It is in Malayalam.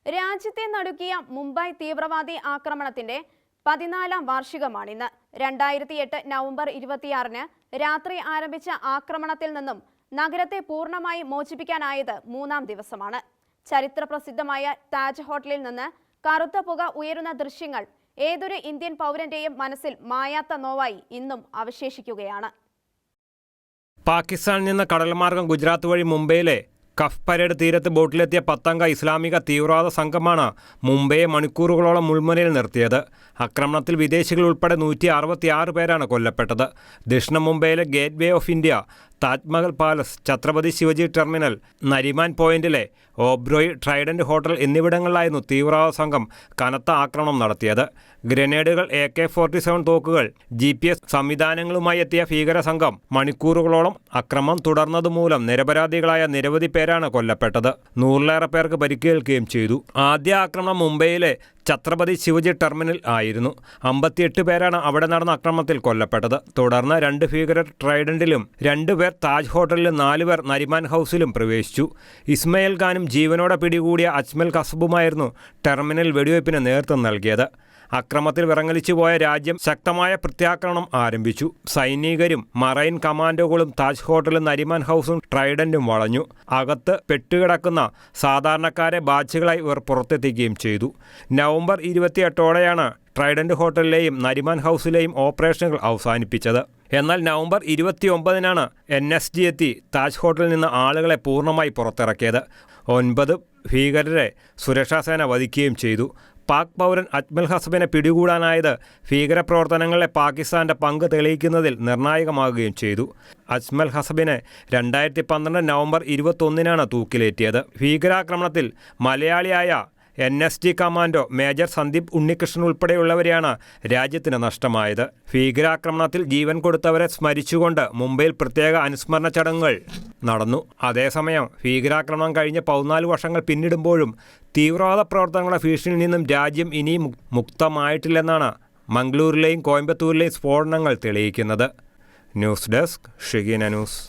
രാജ്യത്തെ നടുക്കിയ മുംബൈ തീവ്രവാദി ആക്രമണത്തിന്റെ 14ാം വാർഷികമാണിന്ന്. 2008 നവംബർ 26-ന് രാത്രി ആരംഭിച്ച ആക്രമണത്തിൽ നിന്നും നഗരത്തെ പൂർണ്ണമായി മോചിപ്പിക്കാനായത് 3ാം ദിവസമാണ്. ചരിത്രപ്രസിദ്ധമായ താജ് ഹോട്ടലിൽ നിന്ന് കറുത്ത പുക ഉയരുന്ന ദൃശ്യങ്ങൾ ഏതൊരു ഇന്ത്യൻ പൗരന്റെയും മനസ്സിൽ മായാത്ത നോവായി ഇന്നും അവശേഷിക്കുകയാണ്. പാകിസ്ഥാനിൽ നിന്ന് കടൽമാർഗം ഗുജറാത്ത് വഴി മുംബൈയിലെ കഫ് പരേഡ് തീരത്ത് ബോട്ടിലെത്തിയ 10-അംഗ ഇസ്ലാമിക തീവ്രവാദ സംഘമാണ് മുംബൈയെ മണിക്കൂറുകളോളം മുൾമുനയിൽ നിർത്തിയത്. ആക്രമണത്തിൽ വിദേശികൾ ഉൾപ്പെടെ 166 പേരാണ് കൊല്ലപ്പെട്ടത്. ദക്ഷിണ മുംബൈയിലെ gate way of India, Taj Mahal palace, Chhatrapati Shivaji terminal, Nariman പോയിന്റിലെ ഓബ്രോയ് ട്രൈഡന്റ് ഹോട്ടൽ എന്നിവിടങ്ങളിലായിരുന്നു തീവ്രവാദ സംഘം കനത്ത ആക്രമണം നടത്തിയത്. ഗ്രനേഡുകൾ, AK-47 തോക്കുകൾ, GPS സംവിധാനങ്ങളുമായി എത്തിയ ഭീകര സംഘം മണിക്കൂറുകളോളം ആക്രമണം തുടർന്നതുമൂലം നിരപരാധികളായ നിരവധി പേരാണ് കൊല്ലപ്പെട്ടത്. 100-ലേറെ പേർക്ക് പരിക്കേൽക്കുകയും ചെയ്തു. ആദ്യ ആക്രമണം മുംബൈയിലെ ഛത്രപതി ശിവജി ടെർമിനൽ ആയിരുന്നു. 58 പേരാണ് അവിടെ നടന്ന ആക്രമണത്തിൽ കൊല്ലപ്പെട്ടത്. തുടർന്ന് 2 ഭീകരർ ട്രൈഡന്റിലും 2 പേർ താജ് ഹോട്ടലിലും 4 പേർ നരിമാൻ ഹൗസിലും പ്രവേശിച്ചു. ഇസ്മയിൽ ഖാനും ജീവനോടെ പിടികൂടിയ അജ്മൽ ഖസബുമായിരുന്നു ടെർമിനൽ വെടിവയ്പ്പിന് നേതൃത്വം നൽകിയത്. അക്രമത്തിൽ വിറങ്ങലിച്ചു പോയ രാജ്യം ശക്തമായ പ്രത്യാക്രമണം ആരംഭിച്ചു. സൈനികരും മറൈൻ കമാൻഡോകളും താജ് ഹോട്ടലും നരിമാൻ ഹൗസും ട്രൈഡന്റും വളഞ്ഞു. അകത്ത് പെട്ടുകിടക്കുന്ന സാധാരണക്കാരെ ബാച്ചുകളായി ഇവർ പുറത്തെത്തിക്കുകയും ചെയ്തു. നവംബർ 28-ഓടെയാണ് ട്രൈഡന്റ് ഹോട്ടലിലെയും നരിമാൻ ഹൗസിലെയും ഓപ്പറേഷനുകൾ അവസാനിപ്പിച്ചത്. എന്നാൽ നവംബർ 29-നാണ് NSG എത്തി താജ് ഹോട്ടലിൽ നിന്ന് ആളുകളെ പൂർണ്ണമായി പുറത്തിറക്കിയത്. 9 ഭീകരരെ സുരക്ഷാസേന വധിക്കുകയും ചെയ്തു. പാക് പൗരൻ അജ്മൽ ഖസബിനെ പിടികൂടാനായത് ഭീകരപ്രവർത്തനങ്ങളിലെ പാകിസ്ഥാന്റെ പങ്ക് തെളിയിക്കുന്നതിൽ നിർണായകമാകുകയും ചെയ്തു. അജ്മൽ ഖസബിനെ 2012 നവംബർ 21-നാണ് തൂക്കിലേറ്റിയത്. ഭീകരാക്രമണത്തിൽ മലയാളിയായ NSG commando major Sandeep Unnikrishnan ഉൾപ്പെടെയുള്ളവരെയാണ് രാജ്യത്തിന് നഷ്ടമായത്. ഭീകരാക്രമണത്തിൽ ജീവൻ കൊടുത്തവരെ സ്മരിച്ചുകൊണ്ട് മുംബൈയിൽ പ്രത്യേക അനുസ്മരണ ചടങ്ങുകൾ നടന്നു. അതേസമയം ഭീകരാക്രമണം കഴിഞ്ഞ് 14 വർഷങ്ങൾ പിന്നിടുമ്പോഴും തീവ്രവാദ പ്രവർത്തനങ്ങളുടെ ഭീഷണിയിൽ നിന്നും രാജ്യം ഇനിയും മുക്തമായിട്ടില്ലെന്നാണ് മംഗളൂരിലെയും കോയമ്പത്തൂരിലെയും സ്ഫോടനങ്ങൾ തെളിയിക്കുന്നത്. News desk Shigina news.